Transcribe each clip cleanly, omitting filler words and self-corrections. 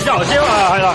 有招啊，係啦。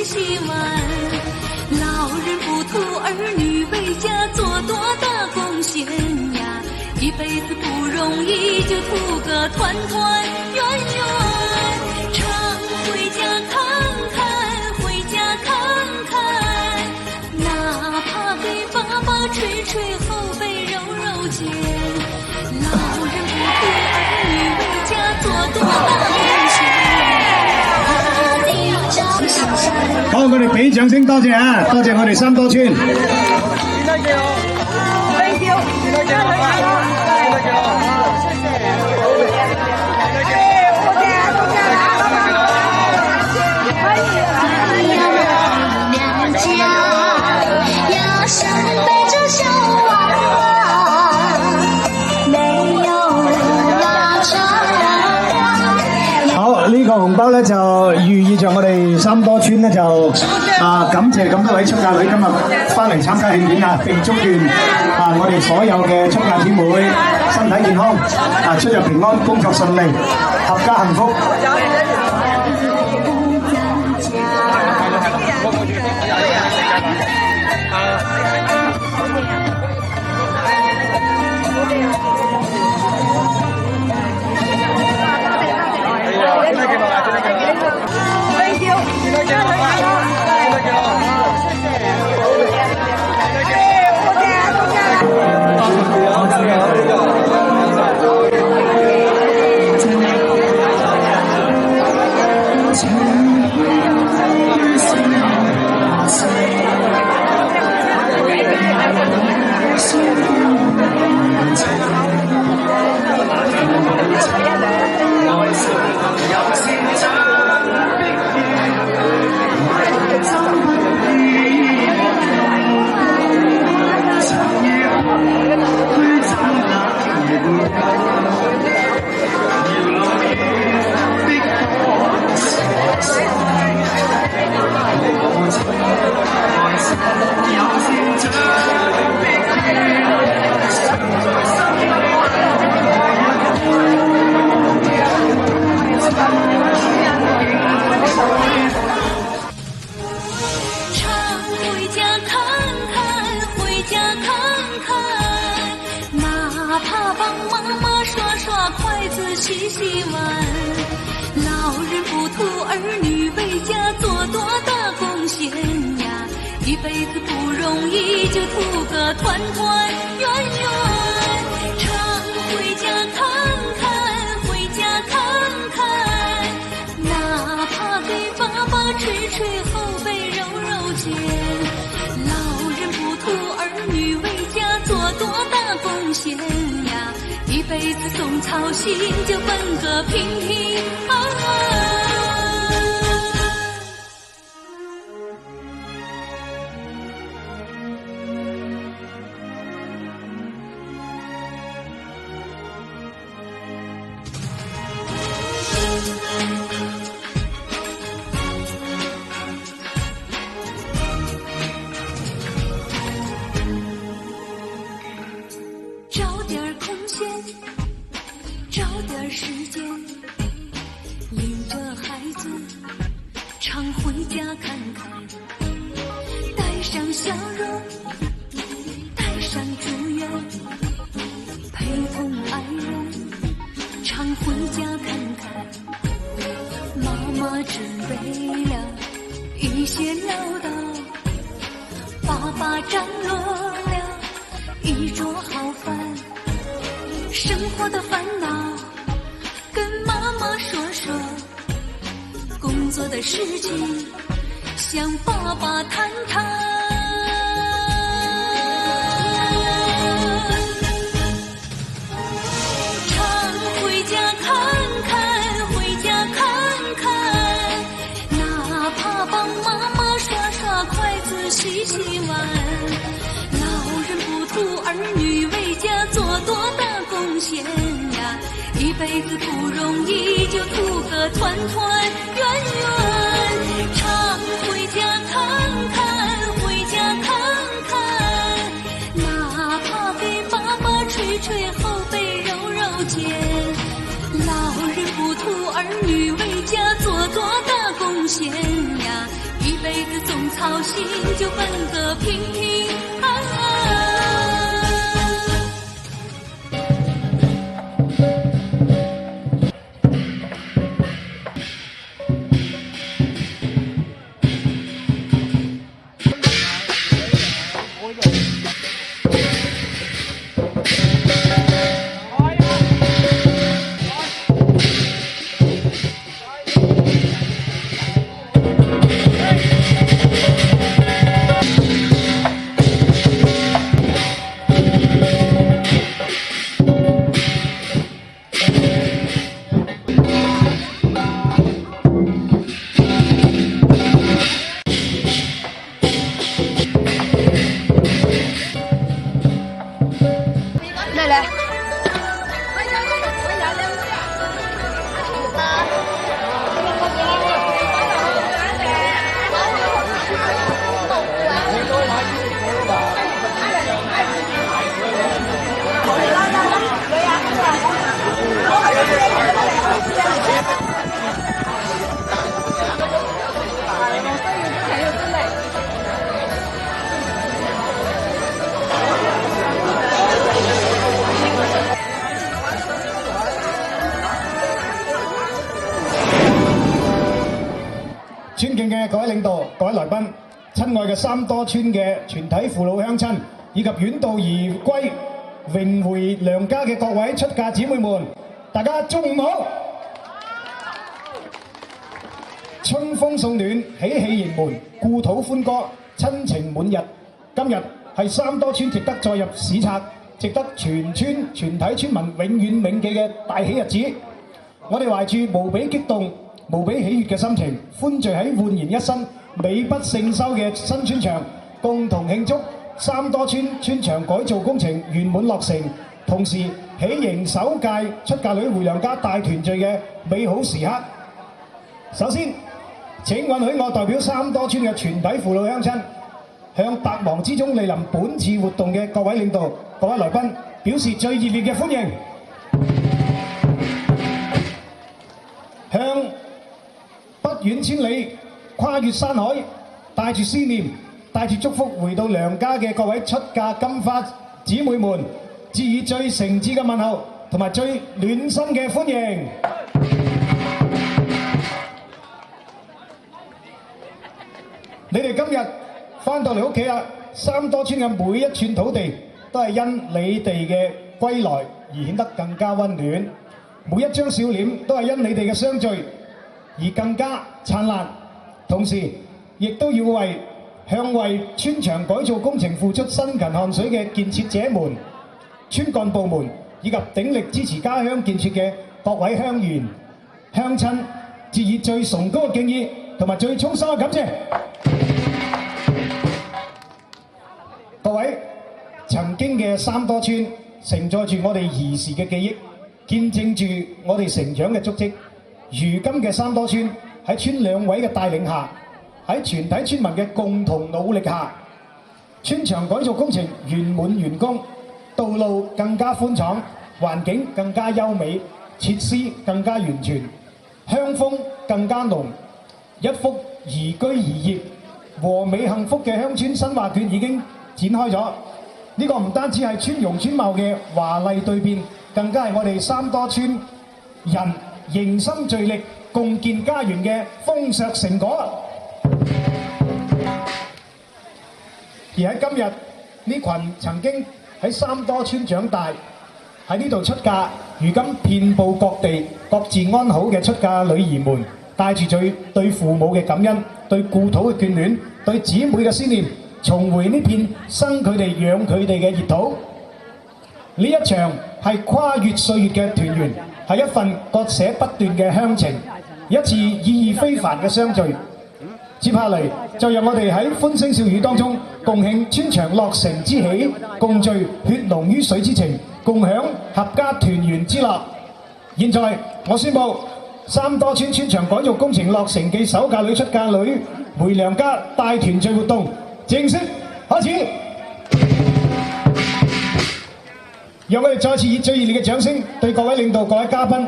洗碗。老人不图儿女为家做多大贡献呀，一辈子不容易，就图个团团圆圆。常回家看看，回家看看，哪怕给爸爸捶捶后背揉揉肩。老人不图儿女为家做多大贡献。好，我哋俾掌聲，多謝啊！多謝我哋三多村。呢個紅包咧就寓意着我哋三多村咧就感謝咁多位出嫁女今日翻嚟參加慶典啊，並祝願我哋所有嘅出嫁姊妹身體健康出入平安，工作順利，合家幸福。洗洗碗，老人不图儿女为家做多大贡献呀，一辈子不容易，就图个团团圆圆。常回家看看，回家看看，哪怕给爸爸捶捶后背揉揉肩。老人不图儿女为家做多大贡献呀，一辈子总操心，就奔个平平安安。找点空闲，找点时间，领着孩子常回家看看，带上笑容，带上祝愿，陪同爱人常回家看看。妈妈准备了一些唠叨，爸爸张罗了一桌好饭，生活的烦恼跟妈妈说说，工作的事情向爸爸谈谈。常回家看看，回家看看，哪怕帮妈妈刷刷筷子，洗洗碗。老人不图儿女为家做多大贡献呀，一辈子不容易，就图个团团圆圆。常回家看看，回家看看，哪怕给爸爸捶捶后背揉揉肩。老人不图儿女为家做多大贡献呀，一辈辈子总操心，就奔个平平安安。尊敬嘅各位領導、各位來賓、親愛嘅三多村嘅全體父老鄉親，以及遠道而歸、榮回娘家嘅各位出嫁姊妹們，大家中午好！春風送暖，喜氣盈門，故土歡歌，親情滿溢。今日係三多村值得載入史冊、值得全村全體村民永遠銘記嘅大喜日子。我哋懷住無比激動、無比喜悅嘅心情，歡聚喺煥然一新、美不勝收嘅新村場，共同慶祝三多村村場改造工程圓滿落成，同時喜迎首屆出嫁女回娘家大團聚嘅美好時刻。首先，請允許我代表三多村嘅全體父老鄉親，向百忙之中蒞臨本次活動嘅各位領導、各位來賓，表示最熱烈嘅歡迎。向不遠千里、跨越山海，帶住思念、帶住祝福回到娘家嘅各位出嫁金花姊妹們，致以最誠摯嘅問候同埋最暖心嘅歡迎。你哋今日翻到嚟屋企啦，三多村嘅每一寸土地都係因你哋嘅歸來而顯得更加溫暖，每一張笑臉都係因你哋嘅相聚而更加燦爛，同時亦都要向為村場改造工程付出辛勤汗水嘅建設者們、村幹部們以及鼎力支持家鄉建設嘅各位鄉員、鄉親，致以最崇高嘅敬意同埋最衷心嘅感謝。各位，曾經嘅三多村承載住我哋兒時嘅記憶，見證住我哋成長嘅足跡。如今嘅三多村喺村兩委嘅帶領下，喺全體村民嘅共同努力下，村場改造工程圓滿完工，道路更加寬敞，環境更加優美，設施更加完全，鄉風更加濃，一幅宜居宜業、和美幸福嘅鄉村新畫卷已經展開咗。呢個唔單止係村容村貌嘅華麗蛻變，更加係我哋三多村人凝心聚力共建家園嘅豐碩成果。而喺今日，呢群曾經喺三多村長大、喺呢度出嫁，如今遍佈各地、各自安好嘅出嫁女兒們，帶住對父母嘅感恩、對故土嘅眷戀、對姊妹嘅思念，重回呢片生佢哋養佢哋嘅熱土。呢一場係跨越歲月嘅團圓，係一份割捨不斷嘅鄉情，一次意義非凡嘅相聚。接下嚟就讓我哋喺歡聲笑語當中，共慶村場落成之喜，共聚血濃於水之情，共享合家團圓之樂。現在我宣布，三多村村場改造工程落成暨首嫁女出嫁女回娘家大團聚活動正式開始。讓我哋再次以最熱烈嘅掌聲，對各位領導、各位嘉賓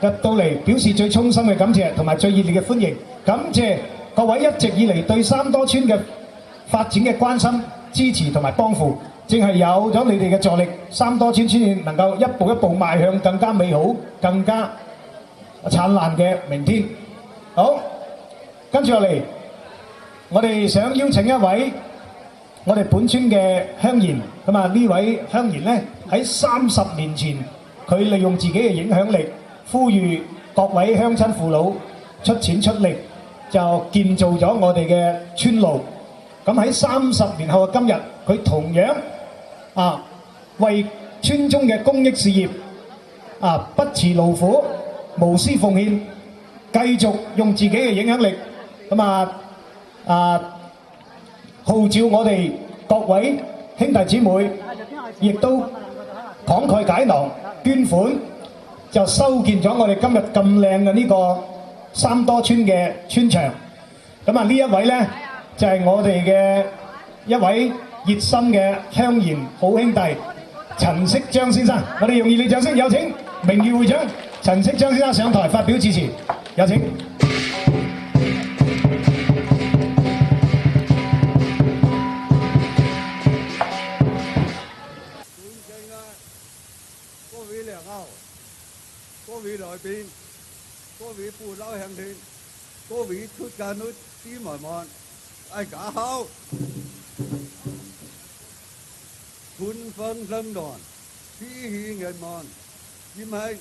入到嚟表示最衷心嘅感謝同埋最熱烈嘅歡迎。感謝各位一直以嚟對三多村嘅發展嘅關心、支持同埋幫扶，正係有咗你哋嘅助力，三多村先能夠一步一步邁向更加美好、更加燦爛嘅明天。好，跟住落嚟，我哋想邀請一位我哋本村嘅鄉賢，咁啊呢位鄉賢呢喺30年前，佢利用自己嘅影響力，呼籲各位鄉親父老出錢出力，就建造咗我哋嘅村路。咁喺30年後嘅今日，佢同樣為村中嘅公益事業不辭勞苦、無私奉獻，繼續用自己嘅影響力，號召我哋各位兄弟姊妹，亦都慷慨解囊捐款，就修建咗我哋今日咁靚嘅呢個三多村嘅村牆。咁啊呢一位呢，就係我哋嘅一位熱心嘅鄉賢好兄弟陳適章先生，我哋用熱烈掌聲有請名譽會長陳適章先生上台發表致辭，有請。各位來賓，各位父老鄉親，各位出家女姊妹們，大家好！春風生暖，喜氣人們，因為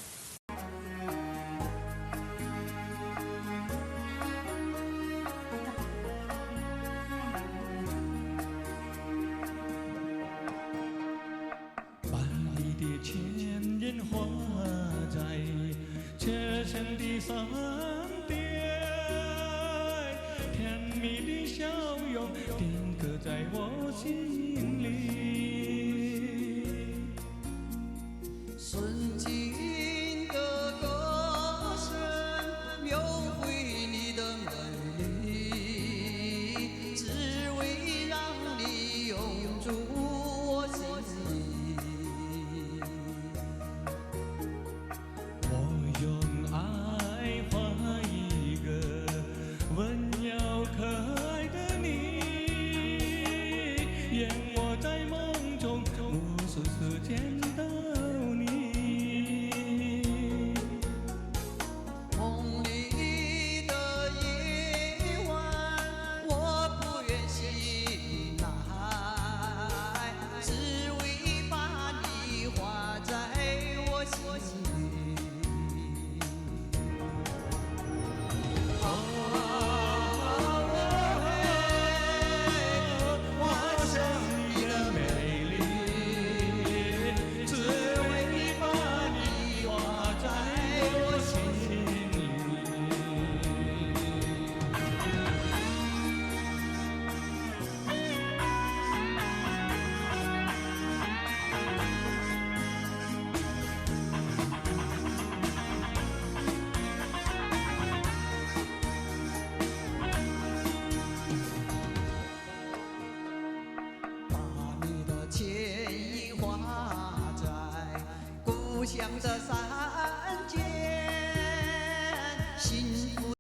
把你的千言化在切身的三点，甜蜜的笑容定格在我心里。纯净的歌声描绘你的美丽，只为让你永驻我心里。我用爱画一个温柔可爱的你，愿我在梦中无数次见到你。梦里的夜晚，我不愿醒来，只为把你画在我心里。画上你的美丽，只为把你画在我心里。把你的倩影画在故乡的山间，心